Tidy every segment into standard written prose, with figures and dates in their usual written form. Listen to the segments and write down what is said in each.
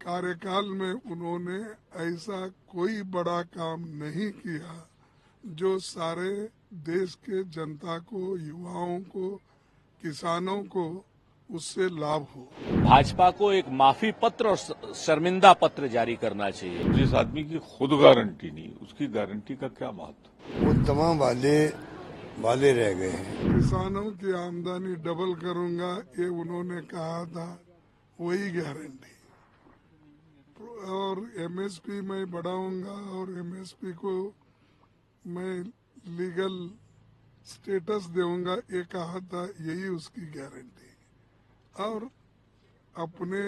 कार्यकाल में उन्होंने ऐसा कोई बड़ा काम नहीं किया जो सारे देश के जनता को, युवाओं को, किसानों को उससे लाभ हो। भाजपा को एक माफी पत्र और शर्मिंदा पत्र जारी करना चाहिए। जिस आदमी की खुद गारंटी नहीं, उसकी गारंटी का क्या महत्व? वो तमाम वाले रह गए हैं। किसानों की आमदनी डबल करूंगा, ये उन्होंने कहा था, वही गारंटी। और एमएसपी मैं बढ़ाऊंगा और एमएसपी को मैं लीगल स्टेटस दूंगा, ये कहा था, यही उसकी गारंटी। और अपने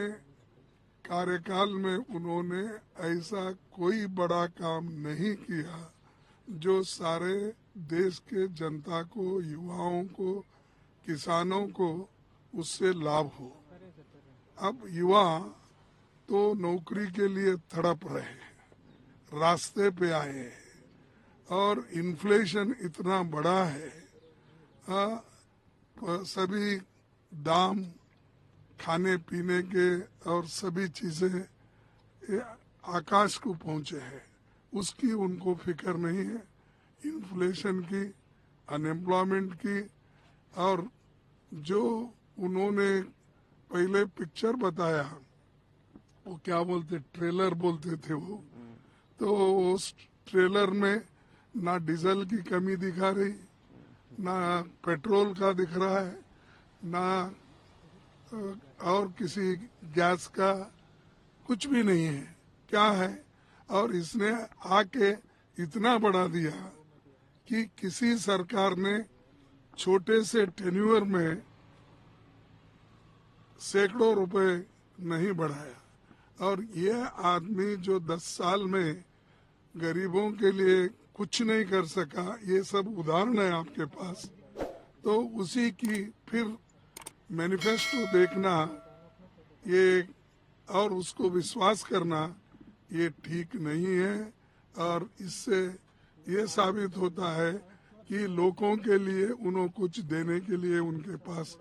कार्यकाल में उन्होंने ऐसा कोई बड़ा काम नहीं किया जो सारे देश के जनता को, युवाओं को, किसानों को उससे लाभ हो। अब युवा तो नौकरी के लिए तड़प रहे हैं, रास्ते पे आए हैं और इन्फ्लेशन इतना बड़ा है, सभी दाम खाने पीने के और सभी चीजें आकाश को पहुंचे हैं, उसकी उनको फिक्र नहीं है। इन्फ्लेशन की, अनएम्प्लॉयमेंट की, और जो उन्होंने पहले पिक्चर बताया, वो क्या बोलते, ट्रेलर बोलते थे वो, तो उस ट्रेलर में ना डीजल की कमी दिखा रही, ना पेट्रोल का दिख रहा है, ना और किसी गैस का कुछ भी नहीं है। क्या है? और इसने आके इतना बढ़ा दिया कि किसी सरकार ने छोटे से टेन्यूअर में सैकड़ों रुपए नहीं बढ़ाया। और ये आदमी जो 10 साल में गरीबों के लिए कुछ नहीं कर सका, ये सब उदाहरण है आपके पास। तो उसी की फिर मैनिफेस्टो देखना ये और उसको विश्वास करना ये ठीक नहीं है। और इससे ये साबित होता है कि लोगों के लिए उन्हें कुछ देने के लिए उनके पास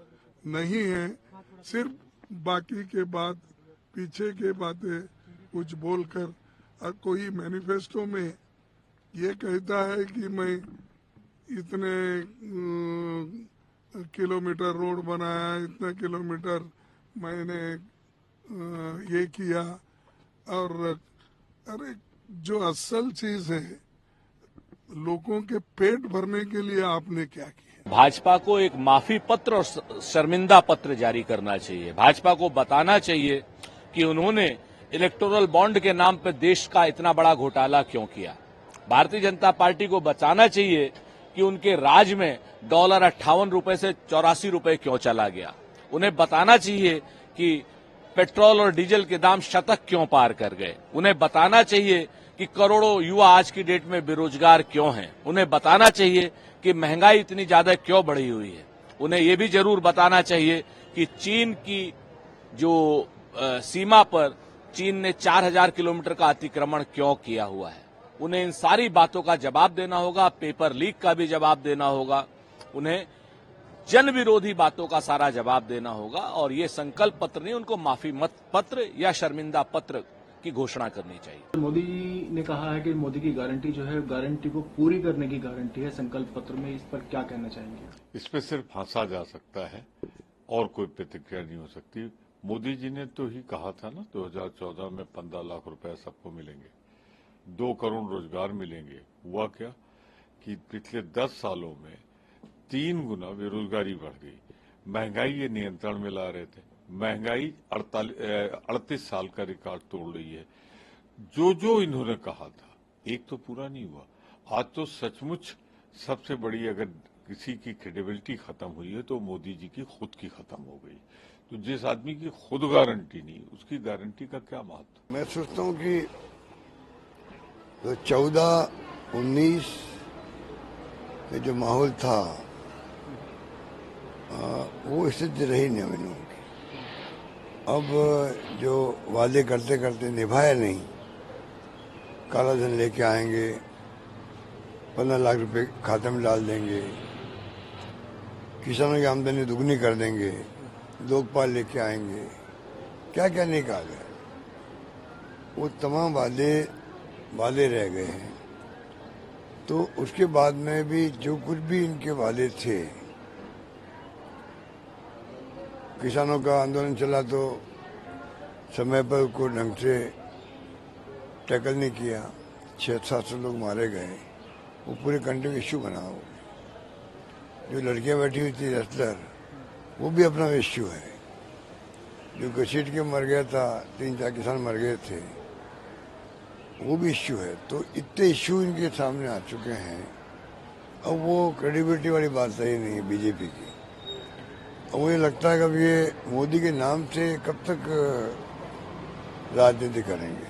नहीं है, सिर्फ बाकी के बात, पीछे के बातें कुछ बोलकर। और कोई मैनिफेस्टो में ये कहता है कि मैं इतने किलोमीटर रोड बनाया, इतने किलोमीटर मैंने ये किया, और अरे जो असल चीज है, लोगों के पेट भरने के लिए आपने क्या किया? भाजपा को एक माफी पत्र और शर्मिंदा पत्र जारी करना चाहिए। भाजपा को बताना चाहिए कि उन्होंने इलेक्टोरल बॉन्ड के नाम पर देश का इतना बड़ा घोटाला क्यों किया। भारतीय जनता पार्टी को बताना चाहिए कि उनके राज में डॉलर 58 रुपए से 84 रुपए क्यों चला गया। उन्हें बताना चाहिए कि पेट्रोल और डीजल के दाम शतक क्यों पार कर गए। उन्हें बताना चाहिए कि करोड़ों युवा आज की डेट में बेरोजगार क्यों हैं। उन्हें बताना चाहिए कि महंगाई इतनी ज्यादा क्यों बढ़ी हुई है। उन्हें ये भी जरूर बताना चाहिए कि चीन की जो सीमा पर चीन ने 4000 किलोमीटर का अतिक्रमण क्यों किया हुआ है। उन्हें इन सारी बातों का जवाब देना होगा, पेपर लीक का भी जवाब देना होगा, उन्हें जन विरोधी बातों का सारा जवाब देना होगा। और ये संकल्प पत्र नहीं, उनको माफी मत पत्र या शर्मिंदा पत्र की घोषणा करनी चाहिए। मोदी ने कहा है कि मोदी की गारंटी जो है, गारंटी को पूरी करने की गारंटी है संकल्प पत्र में। इस पर क्या कहना चाहेंगे? इस पर सिर्फ हंसा जा सकता है और कोई प्रतिक्रिया नहीं हो सकती। मोदी जी ने तो ही कहा था ना 2014 में 15 लाख रुपए सबको मिलेंगे, 2 करोड़ रोजगार मिलेंगे। हुआ क्या कि पिछले 10 सालों में 3 गुना बेरोजगारी बढ़ गई। महंगाई ये नियंत्रण में ला रहे थे। महंगाई 38 साल का रिकॉर्ड तोड़ रही है। जो इन्होंने कहा था, एक तो पूरा नहीं हुआ। आज तो सचमुच सबसे बड़ी अगर किसी की क्रेडिबिलिटी खत्म हुई है तो मोदी जी की खुद की खत्म हो गई। तो जिस आदमी की खुद गारंटी नहीं, उसकी गारंटी का क्या महत्व? मैं सोचता हूँ कि तो 14-19 में जो माहौल था वो स्थिति रही नहीं हम लोगों की। अब जो वादे करते करते निभाए नहीं, काला धन लेके आएंगे, 15 लाख रुपए खाते में डाल देंगे, किसानों की आमदनी दुगनी कर देंगे, लोकपाल लेके आएंगे, क्या क्या नहीं कहा गया। वो तमाम वादे रह गए हैं। तो उसके बाद में भी जो कुछ भी इनके वादे थे, किसानों का आंदोलन चला तो समय पर उसको ढंग से टैकल नहीं किया, 600-700 लोग मारे गए, वो पूरे कंट्री का इश्यू बना। हो जो लड़कियां बैठी हुई थी रेस्लर, वो भी अपना इश्यू है। जो घसीट के मर गया था, 3-4 किसान मर गए थे, वो भी इश्यू है। तो इतने इश्यू इनके सामने आ चुके हैं, अब वो क्रेडिबिलिटी वाली बात सही नहीं है बीजेपी की। अब मुझे लगता है कि अब ये मोदी के नाम से कब तक राजनीति करेंगे,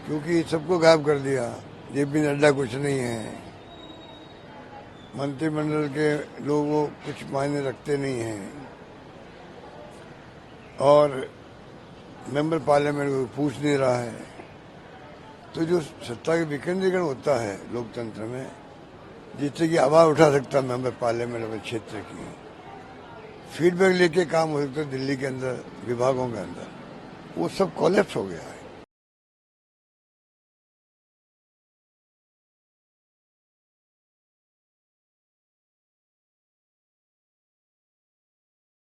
क्योंकि सबको गायब कर दिया। जेपी नड्डा कुछ नहीं है, मंत्रिमंडल के लोग वो कुछ मायने रखते नहीं हैं, और मेंबर पार्लियामेंट को पूछ नहीं रहा है। तो जो सत्ता के विकेंद्रीकरण होता है लोकतंत्र में, जिससे कि आवाज उठा सकता मेंबर पार्लियामेंट अपने क्षेत्र की, फीडबैक लेके काम हो सकता है दिल्ली के अंदर, विभागों के अंदर, वो सब कोलैप्स हो गया है।